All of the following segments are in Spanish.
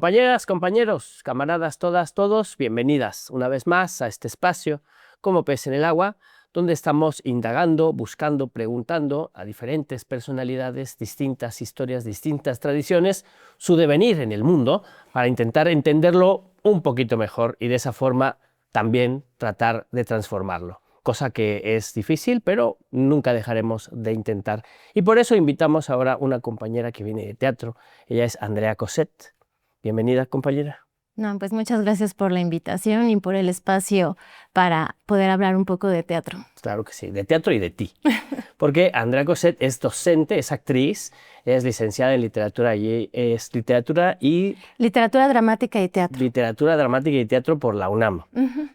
Compañeras, compañeros, camaradas, todas, todos, bienvenidas una vez más a este espacio, como pez en el agua, donde estamos indagando, buscando, preguntando a diferentes personalidades, distintas historias, distintas tradiciones, su devenir en el mundo, para intentar entenderlo un poquito mejor y de esa forma también tratar de transformarlo. Cosa que es difícil, pero nunca dejaremos de intentar. Y por eso invitamos ahora a una compañera que viene de teatro. Ella es Andrea Cosset. Bienvenida, compañera. No, pues muchas gracias por la invitación y por el espacio para poder hablar un poco de teatro. Claro que sí, de teatro y de ti. Porque Andrea Cosset es docente, es actriz, es licenciada en literatura y Literatura dramática y teatro. literatura dramática y teatro por la UNAM.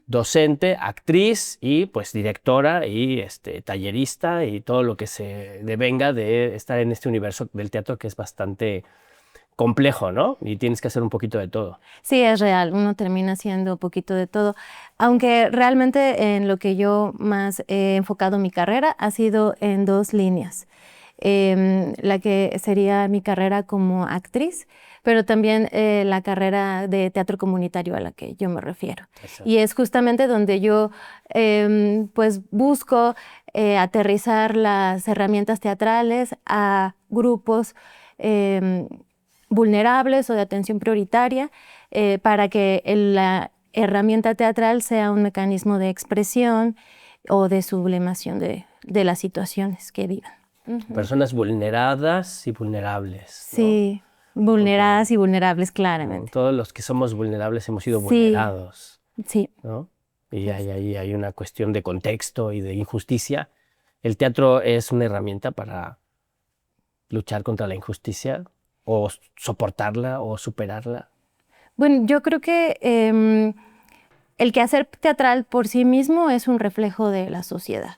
Docente, actriz y pues directora y tallerista y todo lo que se devenga de estar en este universo del teatro que es bastante complejo, ¿no? Y tienes que hacer un poquito de todo. Sí, es real, uno termina haciendo un poquito de todo, aunque realmente en lo que yo más he enfocado mi carrera ha sido en dos líneas. La que sería mi carrera como actriz, pero también la carrera de teatro comunitario a la que yo me refiero. Exacto. Y es justamente donde yo pues busco aterrizar las herramientas teatrales a grupos vulnerables o de atención prioritaria para que la herramienta teatral sea un mecanismo de expresión o de sublimación de las situaciones que viven. Personas vulneradas y vulnerables, ¿no? Sí, vulneradas y vulnerables, claramente. Todos los que somos vulnerables hemos sido Sí. vulnerados, Sí. ¿no? Y ahí hay una cuestión de contexto y de injusticia. ¿El teatro es una herramienta para luchar contra la injusticia o soportarla o superarla? Bueno, yo creo que el quehacer teatral por sí mismo es un reflejo de la sociedad.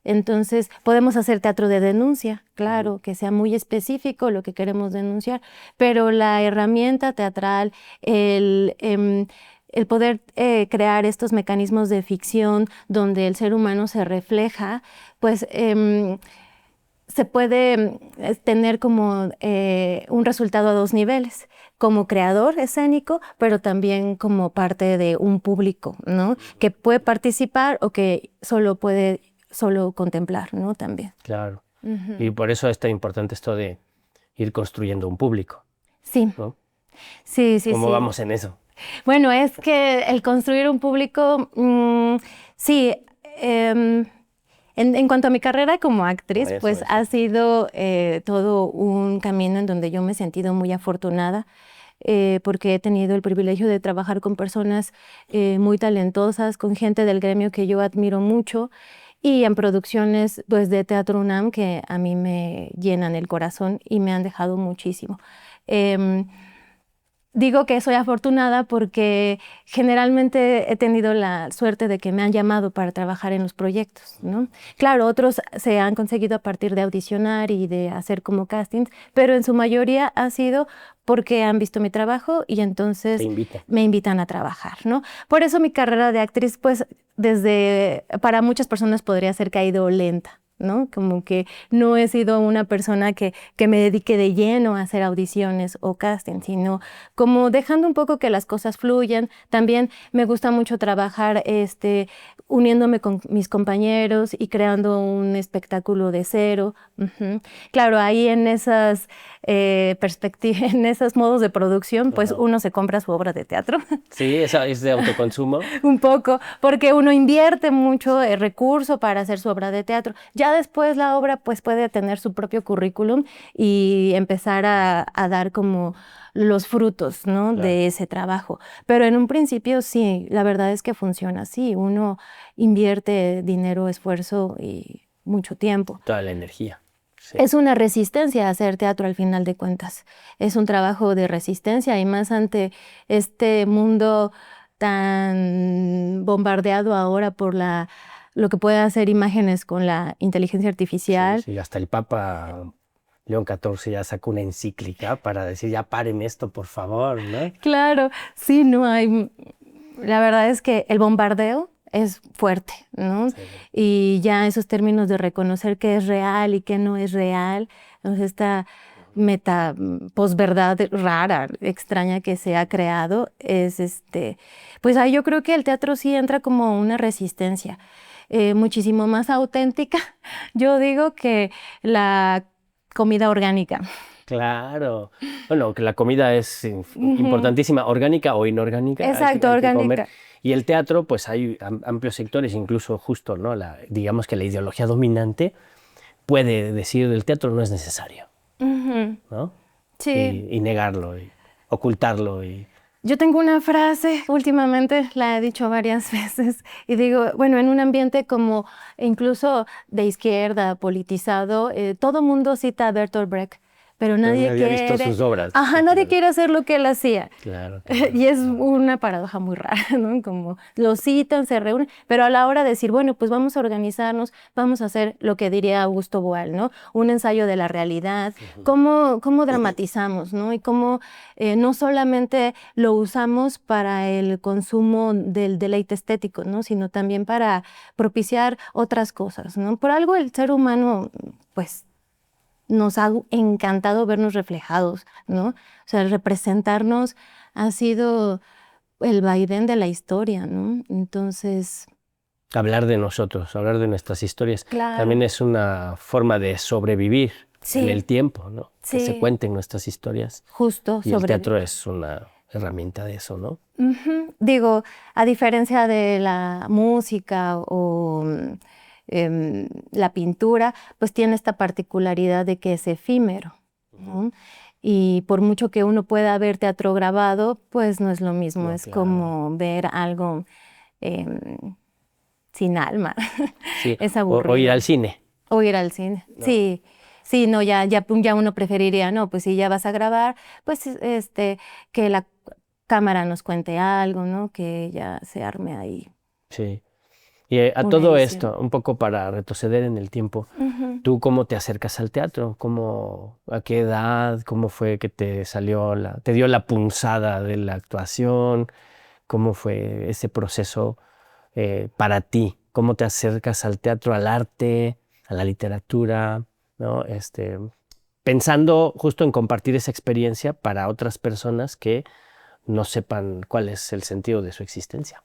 Entonces, podemos hacer teatro de denuncia, claro, que sea muy específico lo que queremos denunciar, pero la herramienta teatral, el poder crear estos mecanismos de ficción donde el ser humano se refleja, pues se puede tener como un resultado a dos niveles, como creador escénico, pero también como parte de un público, ¿no? Que puede participar o que solo puede contemplar, ¿no? También. Claro. Y por eso es tan importante esto de ir construyendo un público, Sí. ¿no? Sí, sí, ¿Cómo sí. vamos en eso? Bueno, es que el construir un público, sí, en cuanto a mi carrera como actriz, pues ha sido todo un camino en donde yo me he sentido muy afortunada, porque he tenido el privilegio de trabajar con personas muy talentosas, con gente del gremio que yo admiro mucho, y en producciones pues, de Teatro UNAM que a mí me llenan el corazón y me han dejado muchísimo. Digo que soy afortunada porque generalmente he tenido la suerte de que me han llamado para trabajar en los proyectos, ¿no? Claro, otros se han conseguido a partir de audicionar y de hacer como castings, pero en su mayoría ha sido porque han visto mi trabajo y entonces me invitan a trabajar, ¿no? Por eso mi carrera de actriz, pues, para muchas personas podría ser que ha ido lenta, ¿no? Como que no he sido una persona que me dedique de lleno a hacer audiciones o casting, sino como dejando un poco que las cosas fluyan. También me gusta mucho trabajar uniéndome con mis compañeros y creando un espectáculo de cero. Claro, ahí en esas perspectivas, en esos modos de producción, pues uno se compra su obra de teatro. Sí, eso es de autoconsumo. Un poco, porque uno invierte mucho recurso para hacer su obra de teatro. Ya después la obra pues puede tener su propio currículum y empezar a dar como los frutos, ¿no? Claro. De ese trabajo. Pero en un principio sí, la verdad es que funciona así. Uno invierte dinero, esfuerzo y mucho tiempo. Toda la energía. Sí. Es una resistencia hacer teatro al final de cuentas. Es un trabajo de resistencia y más ante este mundo tan bombardeado ahora por lo que puede hacer imágenes con la inteligencia artificial. Sí, hasta el Papa León XIV ya sacó una encíclica para decir, ya paren esto, por favor, ¿no? Claro, sí, no hay. La verdad es que el bombardeo es fuerte, ¿no? Sí. Y ya esos términos de reconocer qué es real y qué no es real, entonces está posverdad rara, extraña que se ha creado, es pues ahí yo creo que el teatro sí entra como una resistencia muchísimo más auténtica, yo digo, que la comida orgánica. Claro. Bueno, que la comida es importantísima, orgánica o inorgánica. Exacto, hay que comer. orgánica. Y el teatro, pues hay amplios sectores, incluso justo, ¿no? Digamos que la ideología dominante puede decir el teatro no es necesario, ¿no? Sí. Y negarlo, y ocultarlo. Yo tengo una frase, últimamente la he dicho varias veces, y digo, bueno, en un ambiente como incluso de izquierda, politizado, todo mundo cita a Bertolt Brecht, pero nadie había quiere... visto sus obras. Ajá, Sí, nadie claro. quiere hacer lo que él hacía. Claro. Y es una paradoja muy rara, ¿no? Como lo citan, se reúnen, pero a la hora de decir, bueno, pues vamos a organizarnos, vamos a hacer lo que diría Augusto Boal, ¿no? Un ensayo de la realidad, cómo dramatizamos, ¿no? Y cómo no solamente lo usamos para el consumo del deleite estético, ¿no? Sino también para propiciar otras cosas, ¿no? Por algo el ser humano, pues, nos ha encantado vernos reflejados, ¿no? O sea, representarnos ha sido el vaivén de la historia, ¿no? Entonces... Hablar de nosotros, hablar de nuestras historias, Claro. también es una forma de sobrevivir en el tiempo, ¿no? Sí. Que se cuenten nuestras historias. Justo. Y el teatro es una herramienta de eso, ¿no? Digo, a diferencia de la música o la pintura, pues tiene esta particularidad de que es efímero, ¿no? Y por mucho que uno pueda ver teatro grabado, pues no es lo mismo, No, es claro. como ver algo sin alma. Sí. Es aburrido. O ir al cine. O ir al cine, No. sí. Sí, no, ya uno preferiría, no, pues si ya vas a grabar, pues que la cámara nos cuente algo, ¿no? Que ya se arme ahí. Sí. Y a Una todo edición. esto, un poco para retroceder en el tiempo, ¿tú cómo te acercas al teatro? ¿A qué edad? ¿Cómo fue que te dio la punzada de la actuación? ¿Cómo fue ese proceso para ti? ¿Cómo te acercas al teatro, al arte, a la literatura, ¿no? Pensando justo en compartir esa experiencia para otras personas que no sepan cuál es el sentido de su existencia.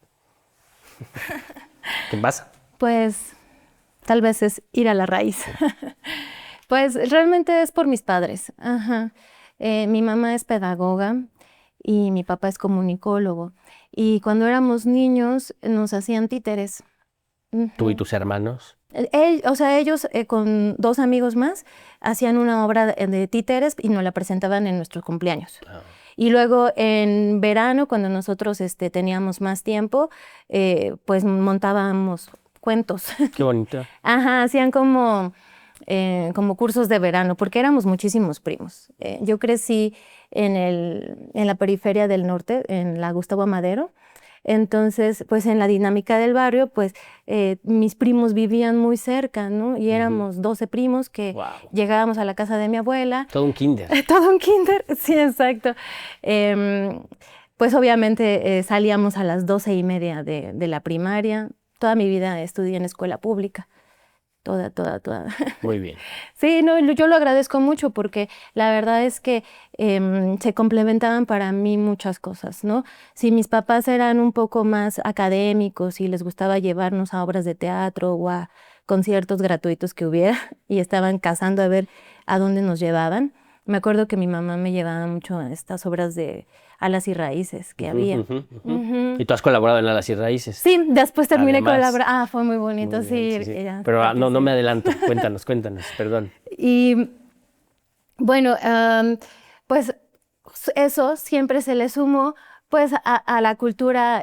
¿Qué pasa? Pues tal vez es ir a la raíz. Pues realmente es por mis padres. Ajá. Mi mamá es pedagoga y mi papá es comunicólogo. Y cuando éramos niños nos hacían títeres. Tú y tus hermanos. O sea, ellos con 2 amigos más hacían una obra de títeres y nos la presentaban en nuestros cumpleaños. Y luego en verano, cuando nosotros teníamos más tiempo, pues montábamos cuentos. Qué bonito. Ajá, hacían como cursos de verano, porque éramos muchísimos primos. Yo crecí en la periferia del norte, en la Gustavo Amadero. Entonces, pues en la dinámica del barrio, pues mis primos vivían muy cerca, ¿no? Y éramos 12 primos que llegábamos a la casa de mi abuela. Todo un kinder. Todo un kinder, sí, exacto. Pues obviamente salíamos a las 12:30 de la primaria. Toda mi vida estudié en escuela pública. Toda. Muy bien. Sí, no, yo lo agradezco mucho porque la verdad es que se complementaban para mí muchas cosas, ¿no? Si mis papás eran un poco más académicos y les gustaba llevarnos a obras de teatro o a conciertos gratuitos que hubiera y estaban cazando a ver a dónde nos llevaban, me acuerdo que mi mamá me llevaba mucho a estas obras de Alas y Raíces que había. ¿Y tú has colaborado en Alas y Raíces? Sí, después terminé Además, colaborando. Fue muy bonito, muy bien, sí. Pero no me adelanto. Cuéntanos, perdón. Y bueno, pues eso siempre se le sumó pues a la cultura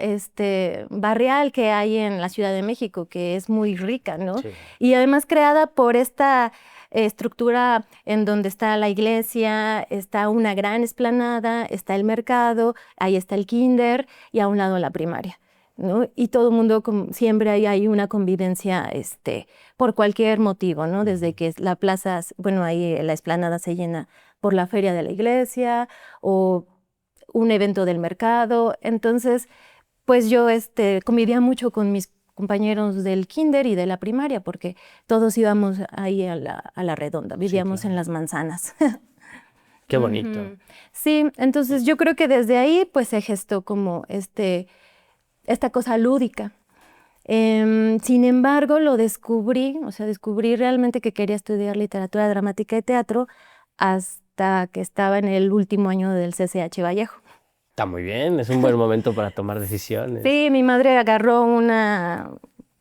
barrial que hay en la Ciudad de México, que es muy rica, ¿no? Sí. Y además creada por esta estructura en donde está la iglesia, está una gran explanada, está el mercado, ahí está el kinder y a un lado la primaria, ¿no? Y todo el mundo, siempre hay una convivencia por cualquier motivo, ¿no? Desde que la plaza, bueno, ahí la explanada se llena por la feria de la iglesia o un evento del mercado. Entonces, pues yo convivía mucho con mis compañeros del kinder y de la primaria porque todos íbamos ahí a la redonda, vivíamos en las manzanas. Qué bonito. Sí, entonces yo creo que desde ahí pues se gestó como esta cosa lúdica. Sin embargo, lo descubrí, o sea, descubrí realmente que quería estudiar literatura dramática y teatro hasta que estaba en el último año del CCH Vallejo. Está muy bien, es un buen momento para tomar decisiones. Sí, mi madre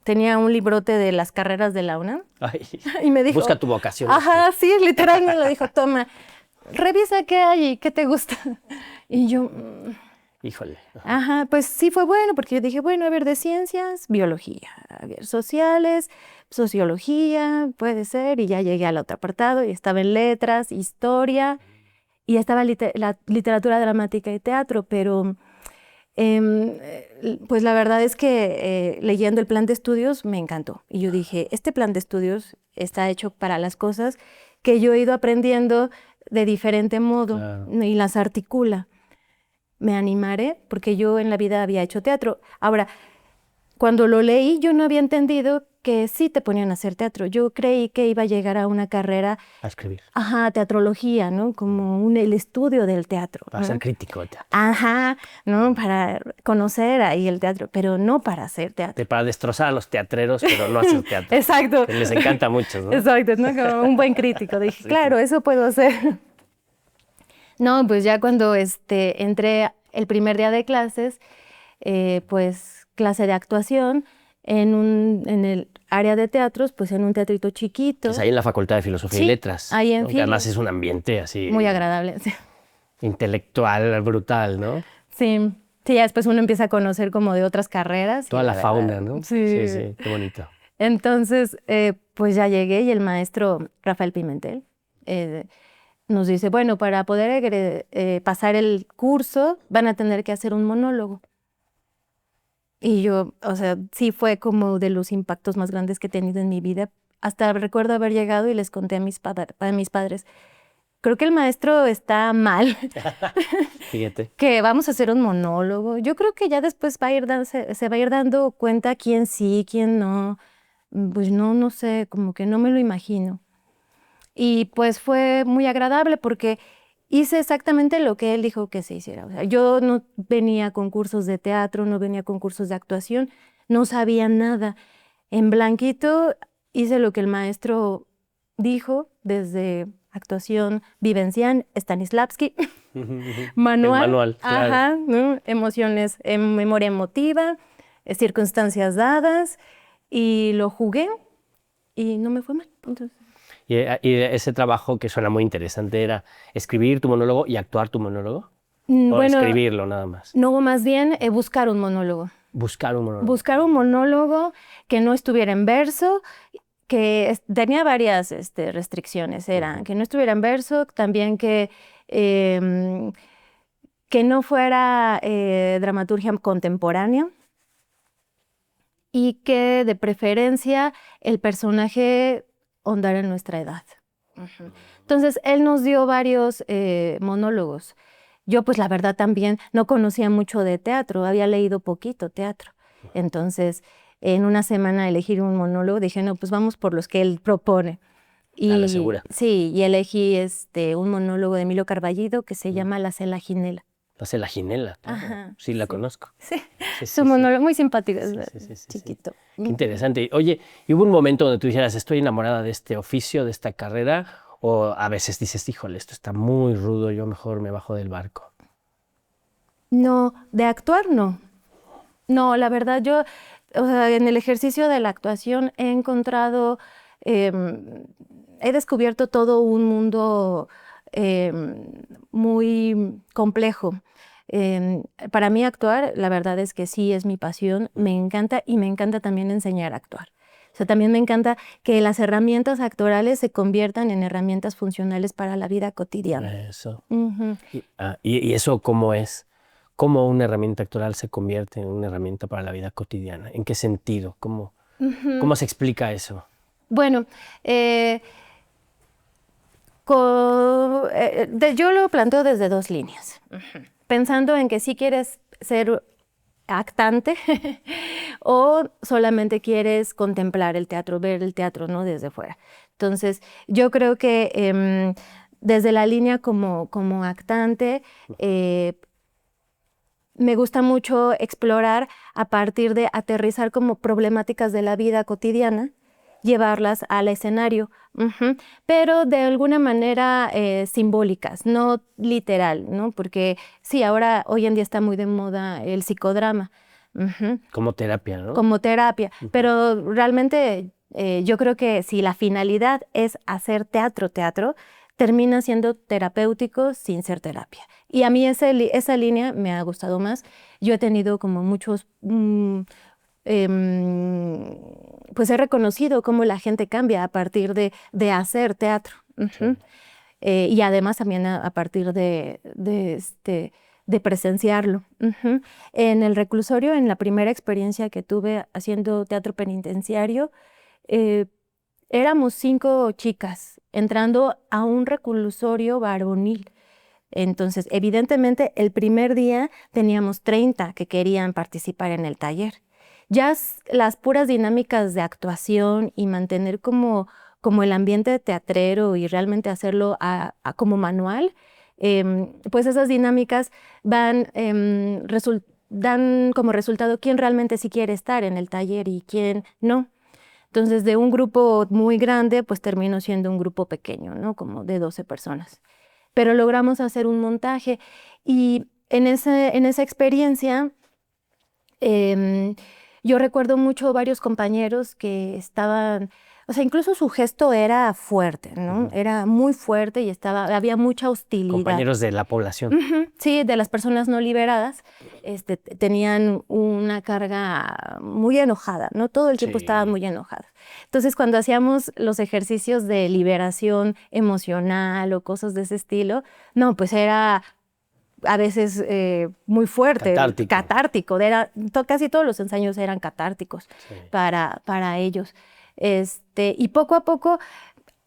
tenía un librote de las carreras de la UNAM Ay, y me dijo... busca tu vocación. Ajá, sí, literal me lo dijo, toma, revisa qué hay y qué te gusta. Y yo... Híjole. Ajá, pues sí fue bueno, porque yo dije, bueno, a ver, de ciencias, biología, a ver, sociales, sociología, puede ser, y ya llegué al otro apartado, y estaba en letras, historia, y estaba la literatura dramática y teatro, pero pues la verdad es que leyendo el plan de estudios me encantó. Y yo dije, este plan de estudios está hecho para las cosas que yo he ido aprendiendo de diferente modo, Claro. y las articula. Me animaré porque yo en la vida había hecho teatro. Ahora, cuando lo leí, yo no había entendido que sí te ponían a hacer teatro. Yo creí que iba a llegar a una carrera... A escribir. Ajá, teatrología, ¿no? Como el estudio del teatro. Para ¿no? ser crítico. Ajá, ¿no? Para conocer ahí el teatro, pero no para hacer teatro. Para destrozar a los teatreros, pero no hacer teatro. Exacto. Que les encanta mucho, ¿no? Exacto, ¿no? Como un buen crítico. Dije, Sí, claro, eso puedo hacer. No, pues ya cuando entré el primer día de clases, pues clase de actuación en el área de teatros, pues en un teatrito chiquito. Es ahí en la Facultad de Filosofía y Sí, Letras. ahí en ¿no? Que además es un ambiente así... Muy agradable, sí. Intelectual, brutal, ¿no? Sí, sí, ya después uno empieza a conocer como de otras carreras. Toda la fauna, ¿no? Sí. Sí, qué bonito. Entonces, pues ya llegué y el maestro Rafael Pimentel nos dice, bueno, para poder pasar el curso van a tener que hacer un monólogo. Y yo, o sea, sí fue como de los impactos más grandes que he tenido en mi vida. Hasta recuerdo haber llegado y les conté a mis padres, creo que el maestro está mal. Fíjate. Que vamos a hacer un monólogo. Yo creo que ya después se va a ir dando cuenta quién sí, quién no. Pues no sé, como que no me lo imagino. Y pues fue muy agradable porque hice exactamente lo que él dijo que se hiciera. O sea, yo no venía con cursos de teatro, no venía con cursos de actuación, no sabía nada. En blanquito hice lo que el maestro dijo desde actuación vivencial, Stanislavski, manual, El manual, claro. ajá, ¿no? Emociones, memoria emotiva, circunstancias dadas, y lo jugué y no me fue mal. Entonces, Y ese trabajo que suena muy interesante era escribir tu monólogo y actuar tu monólogo. O bueno, escribirlo nada más. no, más bien buscar un monólogo. Buscar un monólogo. Buscar un monólogo que no estuviera en verso, que tenía varias restricciones. Eran que no estuviera en verso, también que no fuera dramaturgia contemporánea y que de preferencia el personaje ondara en nuestra edad. Entonces, él nos dio varios monólogos. Yo, pues la verdad también no conocía mucho de teatro, había leído poquito teatro. Entonces, en una semana elegir un monólogo, dije, no, pues vamos por los que él propone. A la segura. Sí, y elegí un monólogo de Emilio Carballido que se llama La Cela Ginela. La Ginela. Ajá, Sí, la conozco. Sí, Sí, es un monólogo muy simpático, sí, chiquito. Qué interesante. Oye, ¿y hubo un momento donde tú dijeras, estoy enamorada de este oficio, de esta carrera? O a veces dices, híjole, esto está muy rudo, yo mejor me bajo del barco. No, de actuar no. No, la verdad yo, o sea, en el ejercicio de la actuación he encontrado, he descubierto todo un mundo muy complejo. Para mí actuar, la verdad es que sí es mi pasión, me encanta y me encanta también enseñar a actuar. O sea, también me encanta que las herramientas actorales se conviertan en herramientas funcionales para la vida cotidiana. Eso. Uh-huh. ¿Y eso cómo es? ¿Cómo una herramienta actoral se convierte en una herramienta para la vida cotidiana? ¿En qué sentido? ¿Cómo se explica eso? Bueno, yo lo planteo desde dos líneas. Pensando en que si quieres ser actante o solamente quieres contemplar el teatro, ver el teatro, ¿no? Desde fuera. Entonces, yo creo que desde la línea como actante, me gusta mucho explorar a partir de aterrizar como problemáticas de la vida cotidiana, llevarlas al escenario, pero de alguna manera simbólicas, no literal, ¿no? Porque sí, hoy en día está muy de moda el psicodrama. Como terapia, ¿no? Como terapia, pero realmente yo creo que si la finalidad es hacer teatro, termina siendo terapéutico sin ser terapia. Y a mí esa línea me ha gustado más. Yo he tenido como muchos, pues he reconocido cómo la gente cambia a partir de hacer teatro. Sí. Y además también a partir de presenciarlo. En el reclusorio, en la primera experiencia que tuve haciendo teatro penitenciario, éramos 5 chicas entrando a un reclusorio varonil. Entonces, evidentemente, el primer día teníamos 30 que querían participar en el taller. Ya las puras dinámicas de actuación y mantener como el ambiente teatrero y realmente hacerlo como manual, pues esas dinámicas dan como resultado quién realmente sí quiere estar en el taller y quién no. Entonces, de un grupo muy grande, pues terminó siendo un grupo pequeño, ¿no? Como de 12 personas. Pero logramos hacer un montaje y en esa experiencia yo recuerdo mucho varios compañeros que estaban, o sea, incluso su gesto era fuerte, ¿no? Era muy fuerte y había mucha hostilidad. Compañeros de la población. Sí, de las personas no liberadas, tenían una carga muy enojada, ¿no? Todo el tiempo estaban muy enojadas. Entonces, cuando hacíamos los ejercicios de liberación emocional o cosas de ese estilo, no, pues era a veces muy fuerte, catártico. Casi todos los ensayos eran catárticos para ellos. Y poco a poco,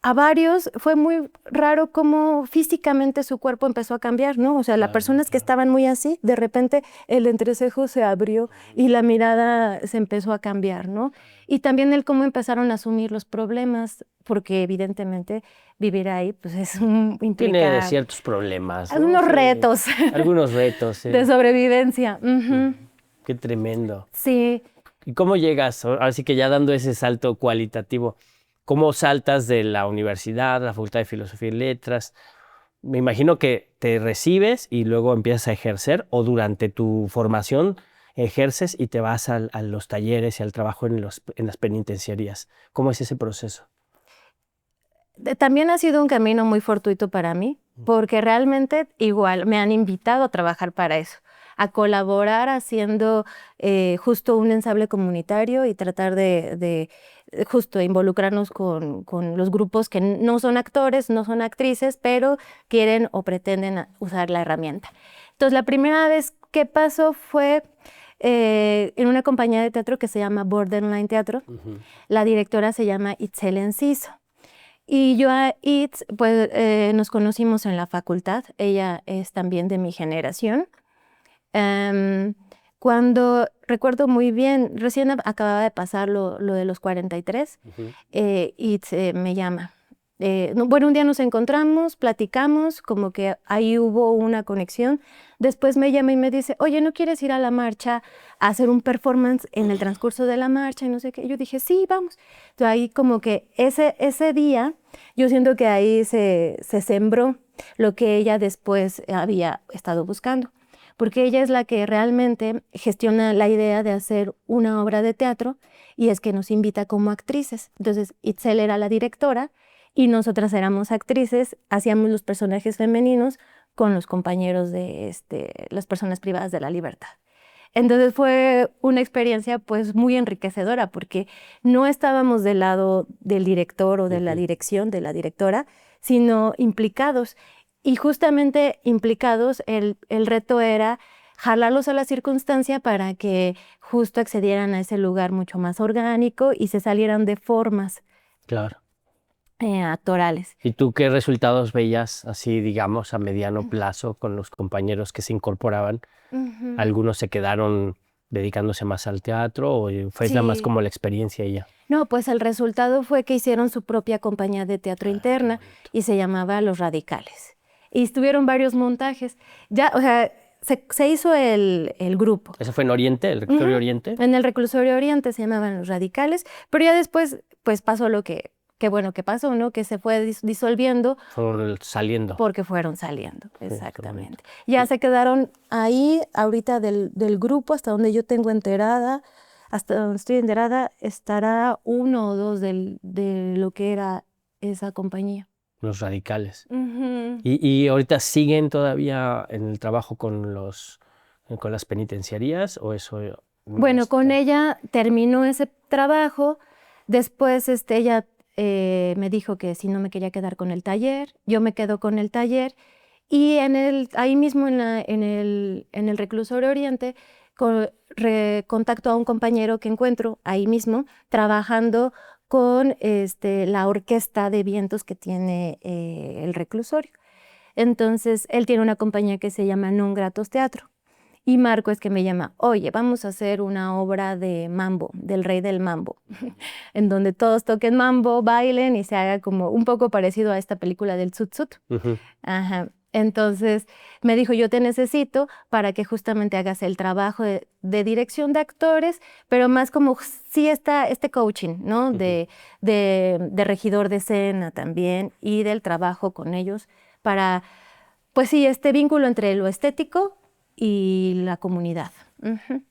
a varios fue muy raro cómo físicamente su cuerpo empezó a cambiar, ¿no? O sea, las personas que estaban muy así, de repente el entrecejo se abrió y la mirada se empezó a cambiar, ¿no? Y también el cómo empezaron a asumir los problemas, porque evidentemente vivir ahí pues implica... Tiene ciertos problemas, ¿no? Algunos retos. Algunos retos, sí. De sobrevivencia. Qué tremendo. Sí. ¿Y cómo llegas? Ahora sí que ya dando ese salto cualitativo, ¿cómo saltas de la universidad, la Facultad de Filosofía y Letras? Me imagino que te recibes y luego empiezas a ejercer, o durante tu formación ejerces y te vas a los talleres y al trabajo en las penitenciarías. ¿Cómo es ese proceso? También ha sido un camino muy fortuito para mí, porque realmente igual me han invitado a trabajar para eso, a colaborar haciendo justo un ensamble comunitario y tratar de justo involucrarnos con los grupos que no son actores, no son actrices, pero quieren o pretenden usar la herramienta. Entonces, la primera vez que pasó fue en una compañía de teatro que se llama Borderline Teatro. La directora se llama Itzel Enciso. Y yo a Itz, pues nos conocimos en la facultad. Ella es también de mi generación. Cuando recuerdo muy bien, recién acababa de pasar lo de los 43, Itz me llama. Bueno, un día nos encontramos, platicamos, como que ahí hubo una conexión. Después me llama y me dice, oye, ¿no quieres ir a la marcha a hacer un performance en el transcurso de la marcha? Y no sé qué. Yo dije, sí, vamos. Entonces ahí como que ese día, yo siento que ahí se sembró lo que ella después había estado buscando. Porque ella es la que realmente gestiona la idea de hacer una obra de teatro y es que nos invita como actrices. Entonces, Itzel era la directora y nosotras éramos actrices, hacíamos los personajes femeninos con los compañeros de las personas privadas de la libertad. Entonces fue una experiencia pues muy enriquecedora porque no estábamos del lado del director o de la dirección, de la directora, sino implicados. Y justamente implicados, el reto era jalarlos a la circunstancia para que justo accedieran a ese lugar mucho más orgánico y se salieran de formas. Claro. Actorales. ¿Y tú qué resultados veías así, digamos, a mediano plazo con los compañeros que se incorporaban? Algunos se quedaron dedicándose más al teatro o fue nada más Sí. como la experiencia y ya? No, pues el resultado fue que hicieron su propia compañía de teatro Qué interna bonito. y se llamaba Los Radicales. Y estuvieron varios montajes. Ya, o sea, se hizo el grupo. ¿Eso fue en Oriente, el Reclusorio Ujú. Oriente? En el Reclusorio Oriente se llamaban Los Radicales, pero ya después, pues pasó lo que bueno, que pasó, ¿no? Que se fue disolviendo Fueron saliendo. porque fueron saliendo, Sí, qué bonito. exactamente. Ya se quedaron ahí, ahorita del grupo, hasta donde yo tengo enterada, hasta donde estoy enterada, estará 1 o 2 de lo que era esa compañía. Los Radicales. Ujú. ¿Y ahorita siguen todavía en el trabajo con las penitenciarías o eso no Bueno, con está? ella terminó ese trabajo, después ella me dijo que si no me quería quedar con el taller, yo me quedo con el taller y ahí mismo en el Reclusorio Oriente contacto a un compañero que encuentro ahí mismo trabajando con la orquesta de vientos que tiene el reclusorio. Entonces, él tiene una compañía que se llama Non Gratos Teatro. Y Marco es que me llama, oye, vamos a hacer una obra de mambo, del rey del mambo, en donde todos toquen mambo, bailen y se haga como un poco parecido a esta película del Tsut Tsut. Ujú. Ajá. Entonces me dijo, yo te necesito para que justamente hagas el trabajo de dirección de actores, pero más como sí está este coaching, ¿no? Ujú. De regidor de escena también y del trabajo con ellos para, pues sí, este vínculo entre lo estético y la comunidad. Ujú.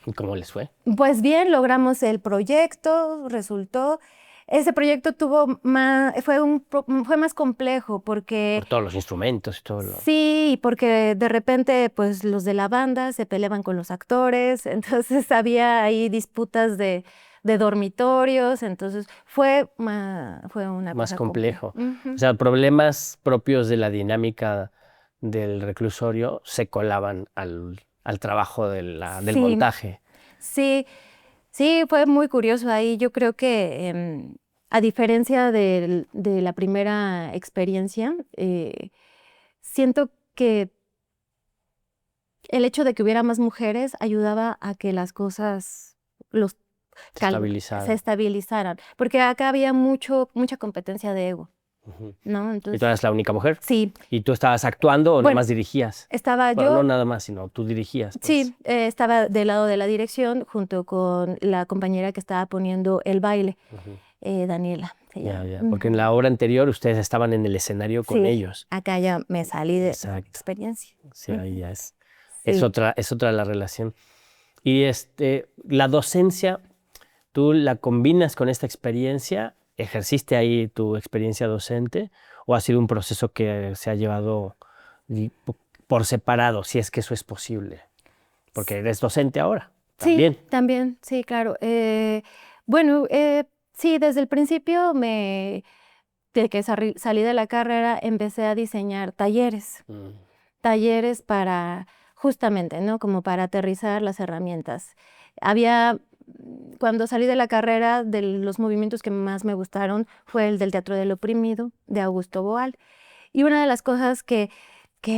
¿Y cómo les fue? Pues bien, logramos el proyecto, resultó. Ese proyecto fue más complejo porque Por todos los instrumentos y todo lo... sí, porque de repente pues los de la banda se peleaban con los actores, entonces había ahí disputas de dormitorios, entonces fue una más cosa complejo. compleja. O sea, problemas propios de la dinámica del reclusorio se colaban al trabajo del Sí, montaje. sí, sí, fue muy curioso ahí. Yo creo que a diferencia de la primera experiencia, siento que el hecho de que hubiera más mujeres ayudaba a que las cosas los Se se estabilizaba. estabilizaran, porque acá había mucha competencia de ego, Ujú. ¿no? ¿Y tú Entonces, eras la única mujer? sí, ¿Y tú estabas actuando o nada bueno, más dirigías? estaba Bueno, no yo, nada más, sino tú dirigías, pues. sí, estaba del lado de la dirección junto con la compañera que estaba poniendo el baile, Ujú. Daniela se Ya, llama. ya. Porque en Ujú. la obra anterior ustedes estaban en el escenario con Sí, ellos. acá ya me salí de esa Exacto. experiencia. Sí, ahí Ujú. ya es Sí. otra la relación. Y la docencia, ¿tú la combinas con esta experiencia? ¿Ejerciste ahí tu experiencia docente? ¿O ha sido un proceso que se ha llevado y por separado, si es que eso es posible? Porque eres docente ahora, Sí, también. también, sí, claro. Bueno, sí, desde el principio de que salí de la carrera, empecé a diseñar Mm, talleres para, justamente, ¿no? Como para aterrizar las herramientas. Cuando salí de la carrera, de los movimientos que más me gustaron fue el del Teatro del Oprimido, de Augusto Boal. Y una de las cosas que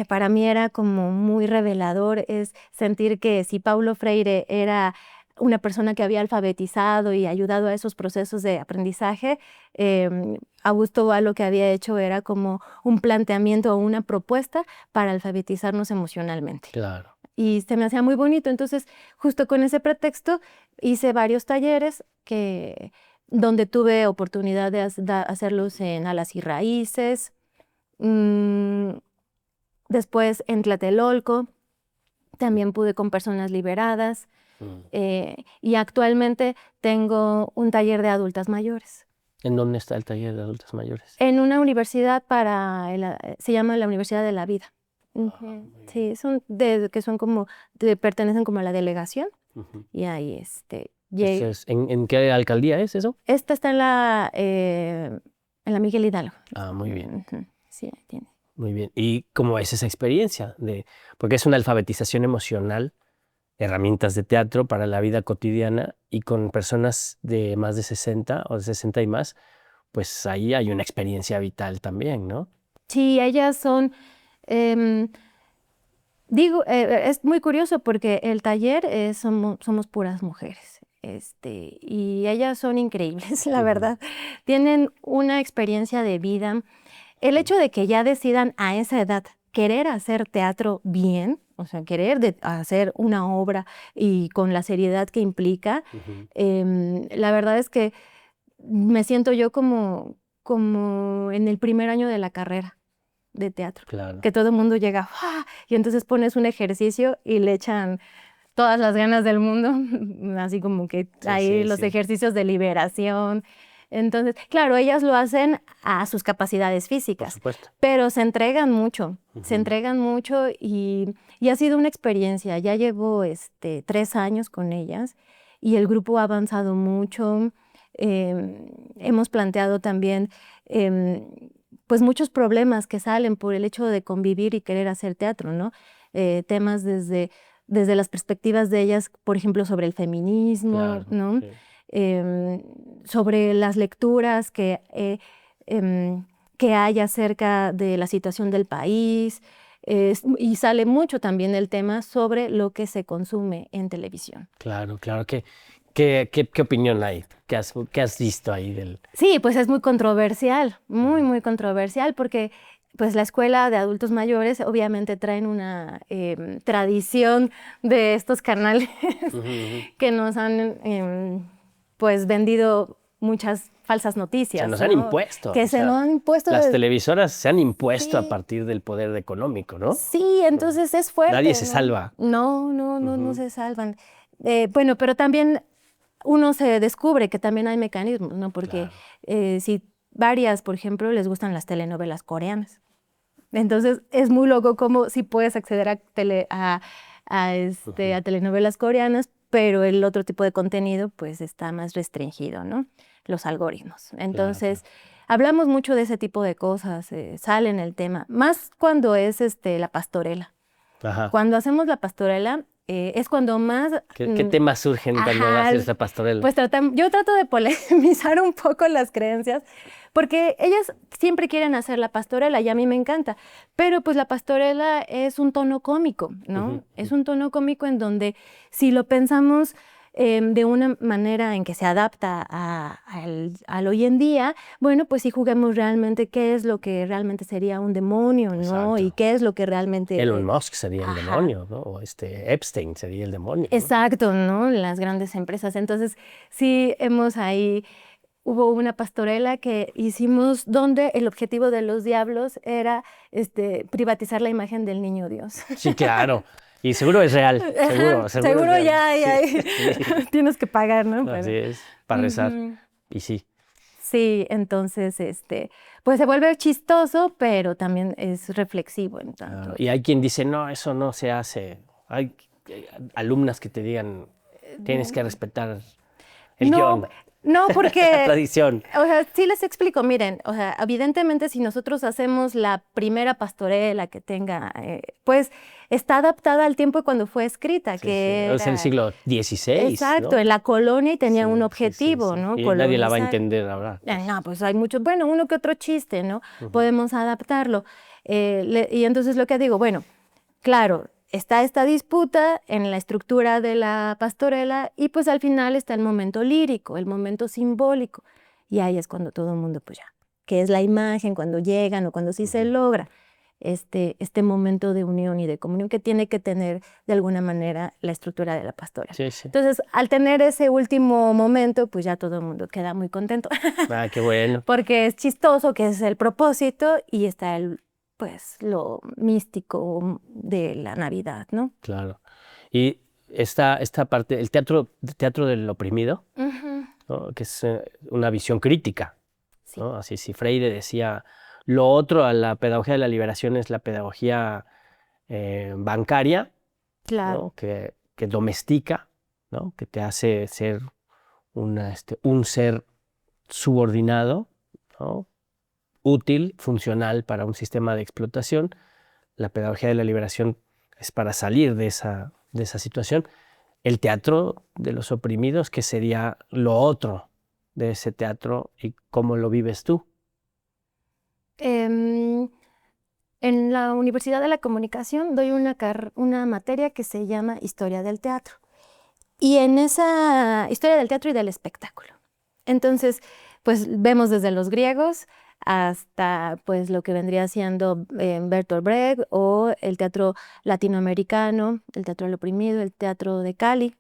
para mí era como muy revelador es sentir que si Paulo Freire era una persona que había alfabetizado y ayudado a esos procesos de aprendizaje, Augusto Boal lo que había hecho era como un planteamiento o una propuesta para alfabetizarnos emocionalmente. claro. Y se me hacía muy bonito. Entonces, justo con ese pretexto, hice varios talleres donde tuve oportunidad de hacerlos en Alas y Raíces, mm, después en Tlatelolco, también pude con personas liberadas, Mm. y actualmente tengo un taller de adultas mayores. ¿En dónde está el taller de adultos mayores? En una universidad se llama la Universidad de la Vida. Ujú. Muy bien. Sí, que son como, pertenecen como a la delegación, Ujú. y ahí ¿En qué alcaldía es eso? esta está en la Miguel Hidalgo. Ah, muy bien. Ujú. Sí, ahí tiene. Muy bien. ¿Y cómo es esa experiencia? Porque es una alfabetización emocional, herramientas de teatro para la vida cotidiana y con personas de más de 60 o de 60 y más, pues ahí hay una experiencia vital también, ¿no? Sí, ellas son, em, Es muy curioso porque el taller somos puras mujeres. Y ellas son increíbles, la verdad. Tienen una experiencia de vida. El hecho de que ya decidan a esa edad querer hacer teatro bien, o sea, hacer una obra y con la seriedad que implica, la verdad es que me siento yo como en el primer año de la carrera de teatro. Claro. Que todo el mundo llega, ¡ah! Y entonces pones un ejercicio y le echan todas las ganas del mundo, así como que hay los ejercicios de liberación. Entonces, claro, ellas lo hacen a sus capacidades físicas, Por supuesto. pero se entregan mucho y ha sido una experiencia. Ya llevo 3 años con ellas y el grupo ha avanzado mucho. Hemos planteado también pues muchos problemas que salen por el hecho de convivir y querer hacer teatro, ¿no? Temas desde las perspectivas de ellas, por ejemplo, sobre el feminismo, Claro, ¿no? sí. Sobre las lecturas que hay acerca de la situación del país, y sale mucho también el tema sobre lo que se consume en televisión. Claro. ¿Qué opinión hay? ¿Qué has visto ahí del...? Sí, pues es muy controversial, muy controversial, porque pues la escuela de adultos mayores obviamente traen una tradición de estos canales que nos han pues vendido muchas falsas noticias. Se nos ¿no? han impuesto. Que se nos han impuesto. Las televisoras se han impuesto Sí. a partir del poder económico, ¿no? Sí, entonces es fuerte. Nadie se ¿no? salva. No se salvan. Bueno, pero también uno se descubre que también hay mecanismos, ¿no? Porque si varias, por ejemplo, les gustan las telenovelas coreanas. Entonces es muy loco cómo sí puedes acceder a telenovelas coreanas, pero el otro tipo de contenido pues está más restringido, ¿no? Los algoritmos. Entonces hablamos mucho de ese tipo de cosas, sale en el tema, más cuando es la pastorela. Ajá. Cuando hacemos la pastorela es cuando más... ¿Qué temas surgen cuando haces la pastorela? Pues yo trato de polemizar un poco las creencias, porque ellas siempre quieren hacer la pastorela y a mí me encanta, pero pues la pastorela es un tono cómico, ¿no? Es un tono cómico en donde si lo pensamos de una manera en que se adapta al hoy en día, bueno, pues si juguemos realmente qué es lo que realmente sería un demonio, ¿no? Exacto. Y qué es lo que realmente... Elon Musk sería el demonio, ¿no? O Epstein sería el demonio, ¿no? Exacto, ¿no? Las grandes empresas. Entonces, sí hubo una pastorela que hicimos donde el objetivo de los diablos era privatizar la imagen del niño Dios. Sí, claro. Y seguro es real. Seguro es real. ya Sí. tienes que pagar, ¿no? Así es, para rezar. Y sí. Sí, entonces, pues se vuelve chistoso, pero también es reflexivo en tanto. Claro. Y hay quien dice, no, eso no se hace. Hay alumnas que te digan, tienes que respetar el guión. No, porque... la tradición. O sea, sí les explico, miren, o sea, evidentemente si nosotros hacemos la primera pastorela que tenga, pues está adaptada al tiempo cuando fue escrita, que es el siglo XVI. Exacto, ¿no? en la colonia y tenía un objetivo, ¿no? Y nadie la va a entender ahora. No, pues hay muchos, bueno, uno que otro chiste, ¿no? Podemos adaptarlo. Y entonces lo que digo, bueno, claro, está esta disputa en la estructura de la pastorela y pues al final está el momento lírico, el momento simbólico. Y ahí es cuando todo el mundo, pues ya, que es la imagen, cuando llegan o cuando sí se logra este momento de unión y de comunión que tiene que tener de alguna manera la estructura de la pastorela. Sí. Entonces, al tener ese último momento, pues ya todo el mundo queda muy contento. Ah, qué bueno. Porque es chistoso, que es el propósito y está pues lo místico de la Navidad, ¿no? Claro. Y esta parte, el teatro del oprimido, ¿no? Que es una visión crítica, ¿no? Así, si Freire decía, lo otro a la pedagogía de la liberación es la pedagogía bancaria, Claro. ¿no? que domestica, ¿no? Que te hace ser un ser subordinado, ¿no? Útil, funcional para un sistema de explotación. La pedagogía de la liberación es para salir de esa situación. El teatro de los oprimidos, que sería lo otro de ese teatro y cómo lo vives tú. En la Universidad de la Comunicación doy una materia que se llama Historia del Teatro. Y en esa historia del teatro y del espectáculo. Entonces, pues vemos desde los griegos hasta pues lo que vendría siendo Bertolt Brecht o el teatro latinoamericano, el teatro del oprimido, el teatro de Cali,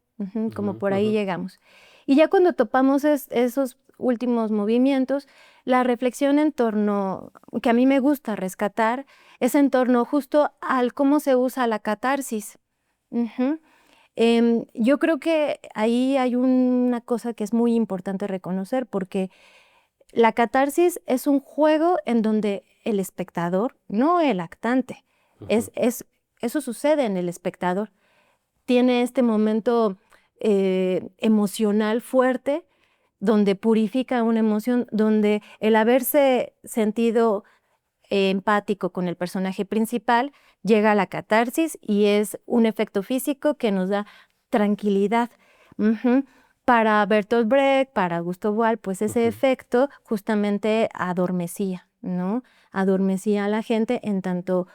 como por ahí llegamos. Y ya cuando topamos esos últimos movimientos, la reflexión en torno, que a mí me gusta rescatar, es en torno justo al cómo se usa la catarsis. Yo creo que ahí hay una cosa que es muy importante reconocer, porque la catarsis es un juego en donde el espectador, no el actante, eso sucede en el espectador, tiene este momento emocional fuerte, donde purifica una emoción, donde el haberse sentido empático con el personaje principal, llega a la catarsis y es un efecto físico que nos da tranquilidad. Para Bertolt Brecht, para Augusto Boal, pues ese efecto justamente adormecía, ¿no? Adormecía a la gente en tanto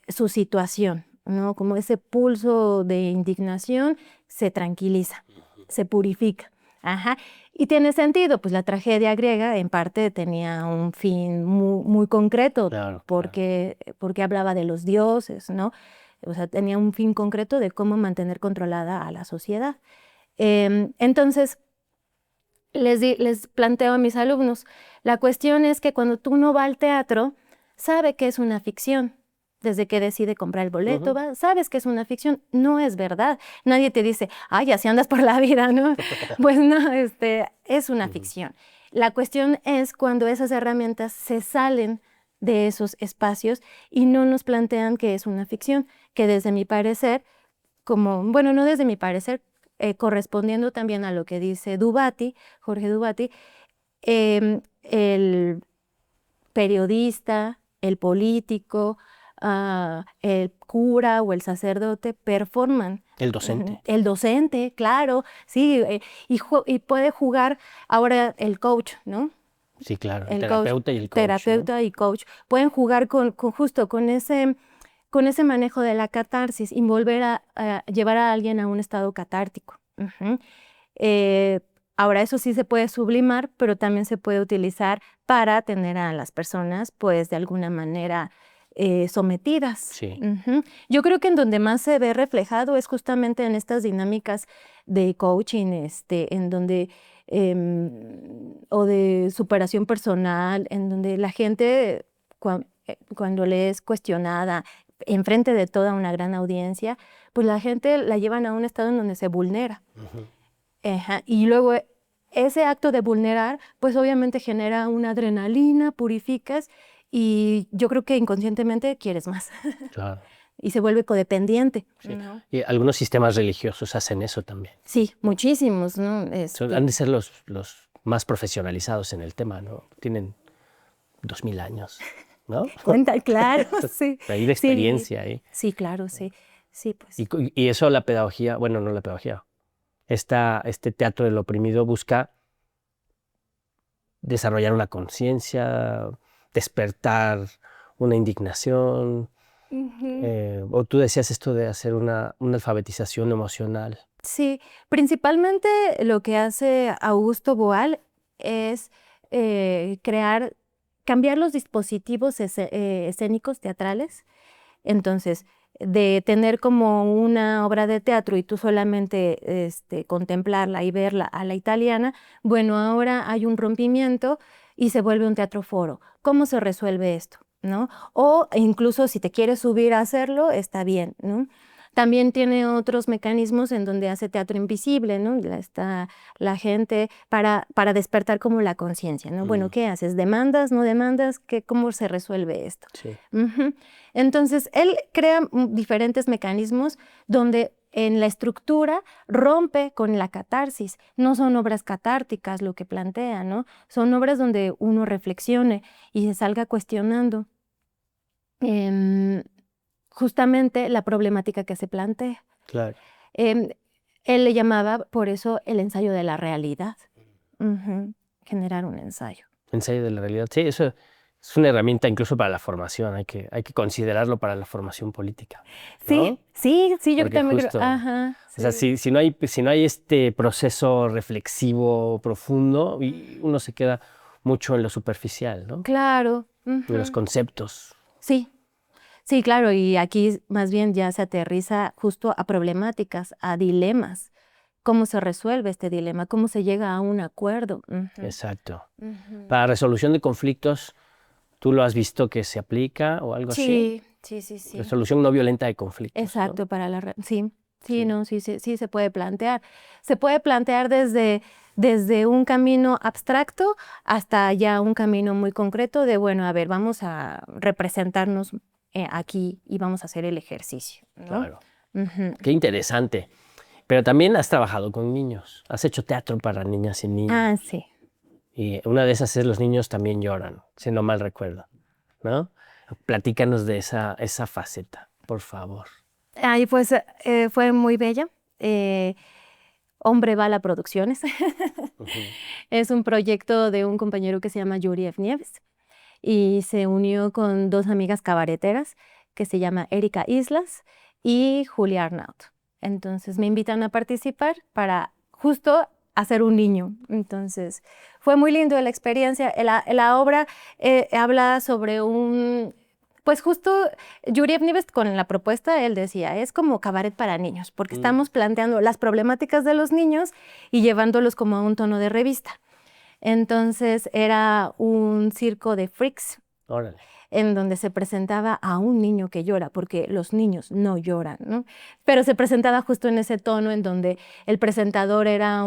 su situación, ¿no? Como ese pulso de indignación se tranquiliza, se purifica. Ajá. Y tiene sentido, pues la tragedia griega en parte tenía un fin muy concreto, Claro, porque hablaba de los dioses, ¿no? O sea, tenía un fin concreto de cómo mantener controlada a la sociedad. Entonces, les planteo a mis alumnos, la cuestión es que cuando uno va al teatro, sabe que es una ficción. Desde que decide comprar el boleto, sabes que es una ficción, no es verdad. Nadie te dice, ay, así andas por la vida, ¿no? Pues no, es una ficción. La cuestión es cuando esas herramientas se salen de esos espacios y no nos plantean que es una ficción, que desde mi parecer, bueno, no desde mi parecer, correspondiendo también a lo que dice Jorge Dubati, el periodista, el político, el cura o el sacerdote performan. el docente. El docente, claro, sí, y puede jugar ahora el coach, ¿no? Sí, claro, El terapeuta y el coach. Terapeuta, ¿no? Y coach. Pueden jugar justo con ese manejo de la catarsis y volver a llevar a alguien a un estado catártico. Ahora, eso sí se puede sublimar, pero también se puede utilizar para tener a las personas, pues, de alguna manera sometidas. Sí. Yo creo que en donde más se ve reflejado es justamente en estas dinámicas de coaching, en donde, o de superación personal, en donde la gente, cuando le es cuestionada enfrente de toda una gran audiencia, pues la gente la llevan a un estado en donde se vulnera. Y luego ese acto de vulnerar, pues obviamente genera una adrenalina, purificas y yo creo que inconscientemente quieres más. Claro. Y se vuelve codependiente. Sí. ¿No? Y algunos sistemas religiosos hacen eso también. Sí, muchísimos, ¿no? Han de ser los más profesionalizados en el tema, ¿no? Tienen 2000 años, ¿no? Cuenta, claro, sí. Hay de experiencia ahí. Sí, claro, sí. Sí, pues. Y eso la pedagogía, bueno, no la pedagogía, este teatro del oprimido busca desarrollar una conciencia, despertar una indignación. O tú decías esto de hacer una alfabetización emocional. Sí, principalmente lo que hace Augusto Boal es cambiar los dispositivos escénicos teatrales. Entonces, de tener como una obra de teatro y tú solamente contemplarla y verla a la italiana, bueno, ahora hay un rompimiento y se vuelve un teatro foro. ¿Cómo se resuelve esto? ¿No? O incluso si te quieres subir a hacerlo, está bien, ¿no? También tiene otros mecanismos en donde hace teatro invisible, ¿no? Está la gente para despertar como la conciencia, ¿no? Bueno, ¿qué haces? ¿Demandas? ¿No demandas? ¿Cómo se resuelve esto? Sí. Entonces, él crea diferentes mecanismos donde en la estructura rompe con la catarsis. No son obras catárticas lo que plantea, ¿no? Son obras donde uno reflexione y se salga cuestionando justamente la problemática que se plantea. Claro. Él le llamaba por eso el ensayo de la realidad. Generar un ensayo. Ensayo de la realidad. Sí, eso Es una herramienta incluso para la formación, hay que considerarlo para la formación política, ¿no? Sí, yo Porque también justo, creo. Ajá, o sea, sí. si no hay este proceso reflexivo profundo, y uno se queda mucho en lo superficial, ¿no? Claro. En los Ujú. conceptos. Sí, sí, claro, y aquí más bien ya se aterriza justo a problemáticas, a dilemas. ¿Cómo se resuelve este dilema? ¿Cómo se llega a un acuerdo? Ujú, Exacto. ujú. Para resolución de conflictos, ¿tú lo has visto que se aplica o algo así? Sí. Resolución no violenta de conflictos, ¿no? Exacto, sí, Sí. no, sí se puede plantear. Se puede plantear desde un camino abstracto hasta ya un camino muy concreto de, bueno, a ver, vamos a representarnos aquí y vamos a hacer el ejercicio, ¿no? Claro. Ujú. Qué interesante. Pero también has trabajado con niños. Has hecho teatro para niñas y niños. Ah, sí. Y una de esas es Los niños también lloran, si no mal recuerdo, ¿no? Platícanos de esa faceta, por favor. Ahí pues fue muy bella. Eh, Hombre Bala Producciones. Ujú. Es un proyecto de un compañero que se llama Yuri Nieves y se unió con dos amigas cabareteras que se llama Erika Islas y Julia Arnaut. Entonces me invitan a participar para justo hacer un niño. Entonces fue muy lindo la experiencia. La obra habla sobre pues justo Yuri Nieves con la propuesta, él decía, es como cabaret para niños, porque Mm, estamos planteando las problemáticas de los niños y llevándolos como a un tono de revista. Entonces era un circo de freaks órale. en donde se presentaba a un niño que llora, porque los niños no lloran, ¿no? Pero se presentaba justo en ese tono en donde el presentador era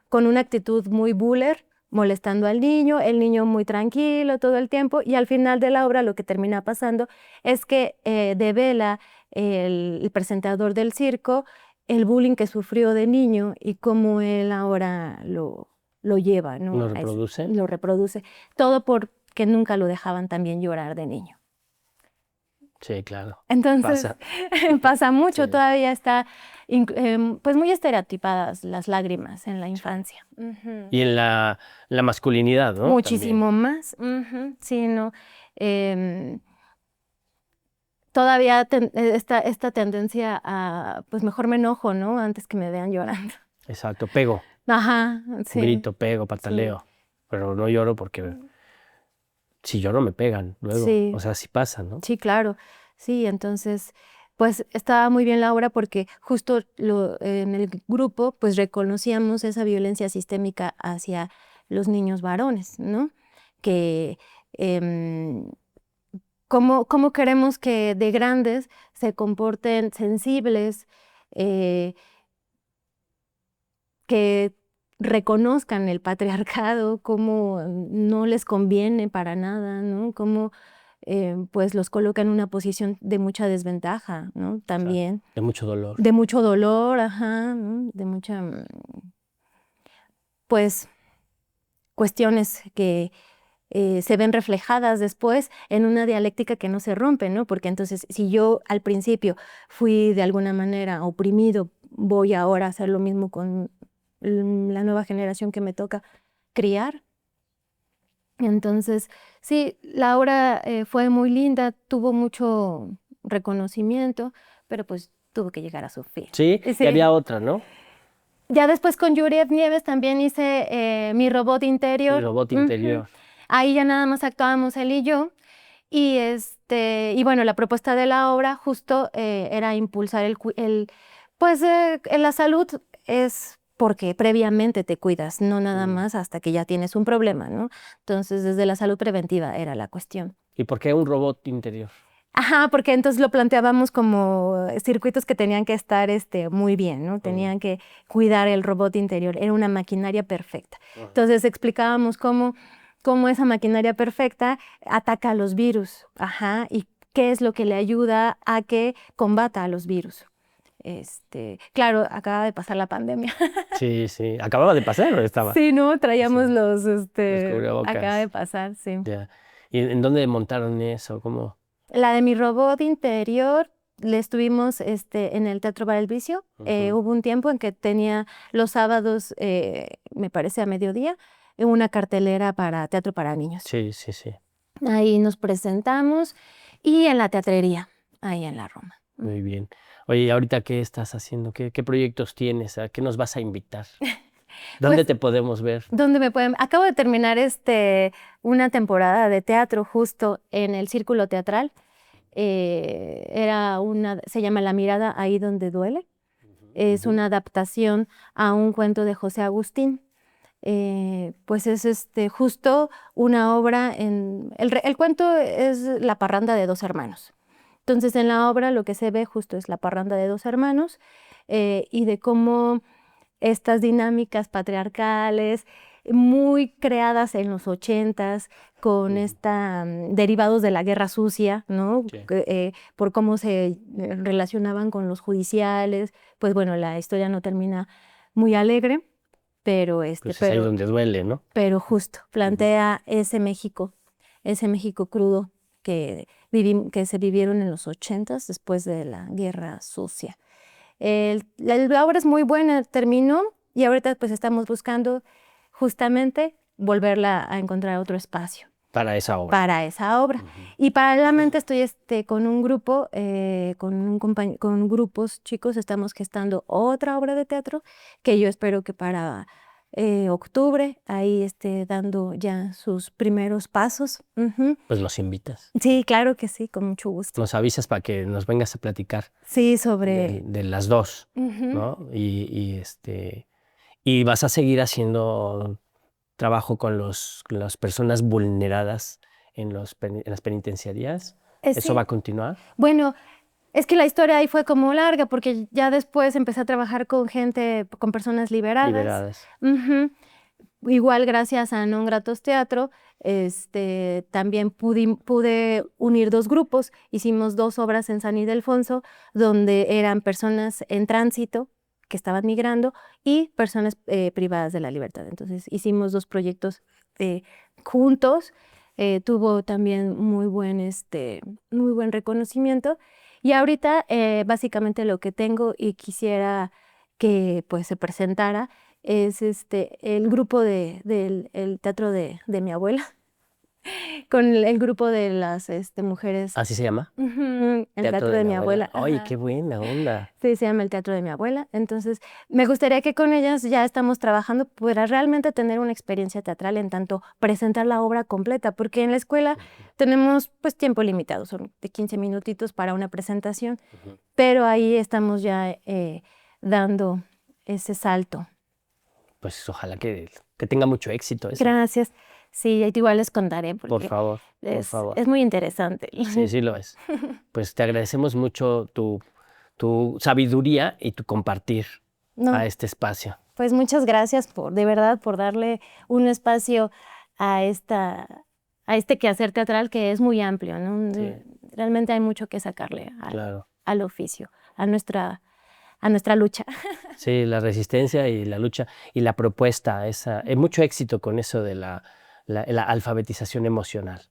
con una actitud muy buller, molestando al niño, el niño muy tranquilo todo el tiempo, y al final de la obra lo que termina pasando es que devela el presentador del circo el bullying que sufrió de niño y cómo él ahora lo lleva, ¿no? ¿Lo reproduce? Lo reproduce. Todo porque nunca lo dejaban también llorar de niño. Sí, claro. Entonces, Pasa. pasa mucho, Sí. todavía está pues muy estereotipadas las lágrimas en la infancia. Ujú. Y en la masculinidad, ¿no? También. Muchísimo más. Ujú, sí, no. Em, Todavía esta tendencia a, pues mejor me enojo, ¿no? Antes que me vean llorando. Exacto. Pego, Ajá, sí, grito, pego, sí. pataleo. Pero no lloro porque si lloro me pegan luego. O Sí, sea, sí pasa, ¿no? sí, claro. Sí, entonces, pues estaba muy bien la obra porque justo en el grupo, pues reconocíamos esa violencia sistémica hacia los niños varones, ¿no? Que em, cómo queremos que de grandes se comporten sensibles, eh, que reconozcan el patriarcado, cómo no les conviene para nada, ¿no? Cómo pues los coloca en una posición de mucha desventaja, ¿no? Exacto. También De mucho dolor. de mucho dolor, ajá, ¿no? De mucha, pues, cuestiones que se ven reflejadas después en una dialéctica que no se rompe, ¿no? Porque entonces, si yo al principio fui de alguna manera oprimido, voy ahora a hacer lo mismo con la nueva generación que me toca criar. Entonces, sí, la obra fue muy linda, tuvo mucho reconocimiento, pero pues tuvo que llegar a su fin. Sí, y Sí. había otra, ¿no? Ya después con Yuri Nieves también hice Mi robot Mi interior. robot Ujú. interior. Ahí ya nada más actuábamos él y yo. Y bueno, la propuesta de la obra justo era impulsar pues la salud es porque previamente te cuidas, no nada Mm. más hasta que ya tienes un problema, ¿no? Entonces, desde la salud preventiva era la cuestión. ¿Y por qué un robot interior? Ajá, porque entonces lo planteábamos como circuitos que tenían que estar muy bien, ¿no? Mm. Tenían que cuidar el robot interior, era una maquinaria perfecta. Ajá. Entonces explicábamos cómo esa maquinaria perfecta ataca a los virus, ajá, y qué es lo que le ayuda a que combata a los virus. Claro, acaba de pasar la pandemia. Sí, sí. ¿Acababa de pasar o estaba? Sí, ¿no? Sí. Traíamos Los acaba de cubrebocas. pasar, sí. Ya. ¿Y en dónde montaron eso? ¿Cómo? La de Mi robot interior le estuvimos en el Teatro Bar El Vicio. Ujú. Hubo un tiempo en que tenía los sábados, me parece a mediodía, en una cartelera para teatro para niños. Sí, sí, sí. Ahí nos presentamos y en la teatrería, ahí en la Roma. Muy bien. Oye, ¿ahorita qué estás haciendo? ¿Qué proyectos tienes? ¿A qué nos vas a invitar? ¿Dónde Pues, te podemos ver? ¿dónde me pueden? Acabo de terminar una temporada de teatro justo en el Círculo Teatral. Se llama La mirada ahí donde duele. Es una adaptación a un cuento de José Agustín. Pues es justo una obra el cuento es la parranda de dos hermanos. Entonces en la obra lo que se ve justo es la parranda de dos hermanos y de cómo estas dinámicas patriarcales muy creadas en los 80s con derivados de la guerra sucia, ¿no? Sí. Por cómo se relacionaban con los judiciales. Pues bueno, la historia no termina muy alegre, pero Pues es ahí donde duele, ¿no? pero justo plantea ese México crudo que se vivieron en los 80s después de la guerra sucia. La obra es muy buena, terminó y ahorita pues estamos buscando justamente volverla a encontrar otro espacio. Para esa obra. Para esa obra. Y paralelamente estoy con un grupo, con grupos chicos, estamos gestando otra obra de teatro que yo espero que para octubre ahí esté dando ya sus primeros pasos. Pues los invitas. Sí, claro que sí, con mucho gusto. Nos avisas para que nos vengas a platicar Sí, sobre... de las dos, ¿no? Y vas a seguir haciendo trabajo con las personas vulneradas en las penitenciarías. ¿Eso sí. va a continuar? Bueno, es que la historia ahí fue como larga porque ya después empecé a trabajar con personas liberadas. Igual gracias a Non Gratos Teatro, también pude unir dos grupos. Hicimos dos obras en San Ildefonso donde eran personas en tránsito que estaban migrando y personas privadas de la libertad. Entonces hicimos dos proyectos juntos. Tuvo también muy buen reconocimiento. Y ahorita básicamente lo que tengo y quisiera que pues se presentara es el grupo del teatro de mi abuela, con el grupo de las mujeres. ¿Así se llama? El teatro de mi abuela. ¡Ay, qué buena onda! Sí, se llama el teatro de mi abuela. Entonces, me gustaría que con ellas ya estamos trabajando para realmente tener una experiencia teatral en tanto presentar la obra completa, porque en la escuela tenemos pues tiempo limitado, son de 15 minutitos para una presentación, pero ahí estamos ya dando ese salto. Pues ojalá que tenga mucho éxito eso. Gracias. Sí, igual les contaré porque por favor. Es muy interesante. Sí, sí lo es. Pues te agradecemos mucho tu sabiduría y tu compartir a este espacio. Pues muchas gracias de verdad por darle un espacio a este quehacer teatral que es muy amplio, ¿no? Sí. Realmente hay mucho que sacarle al oficio, a nuestra lucha. Sí, la resistencia y la lucha y la propuesta, hay mucho éxito con eso de la alfabetización emocional,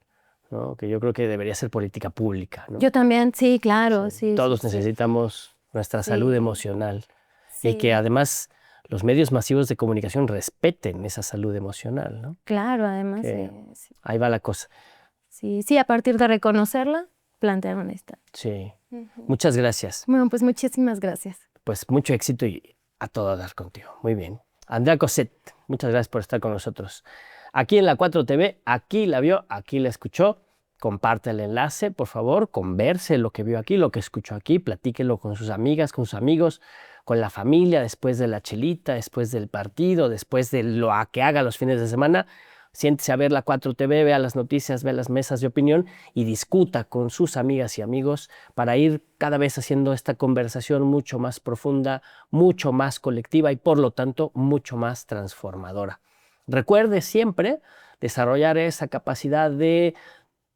¿no? Que yo creo que debería ser política pública, ¿no? Yo también, sí, claro. Sí, todos necesitamos nuestra salud emocional y que además los medios masivos de comunicación respeten esa salud emocional, ¿no? Claro, además. Ahí va la cosa. Sí, a partir de reconocerla, plantearon esta. Sí. Muchas gracias. Bueno, pues muchísimas gracias. Pues mucho éxito y a todo dar contigo. Muy bien. Andrea Cosset, muchas gracias por estar con nosotros. Aquí en la 4TV, aquí la vio, aquí la escuchó. Comparte el enlace, por favor, converse lo que vio aquí, lo que escuchó aquí, platíquelo con sus amigas, con sus amigos, con la familia, después de la chelita, después del partido, después de lo que haga los fines de semana. Siéntese a ver la 4TV, vea las noticias, vea las mesas de opinión y discuta con sus amigas y amigos para ir cada vez haciendo esta conversación mucho más profunda, mucho más colectiva y por lo tanto mucho más transformadora. Recuerde siempre desarrollar esa capacidad de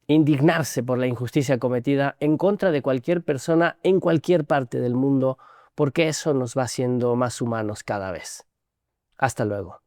indignarse por la injusticia cometida en contra de cualquier persona en cualquier parte del mundo, porque eso nos va haciendo más humanos cada vez. Hasta luego.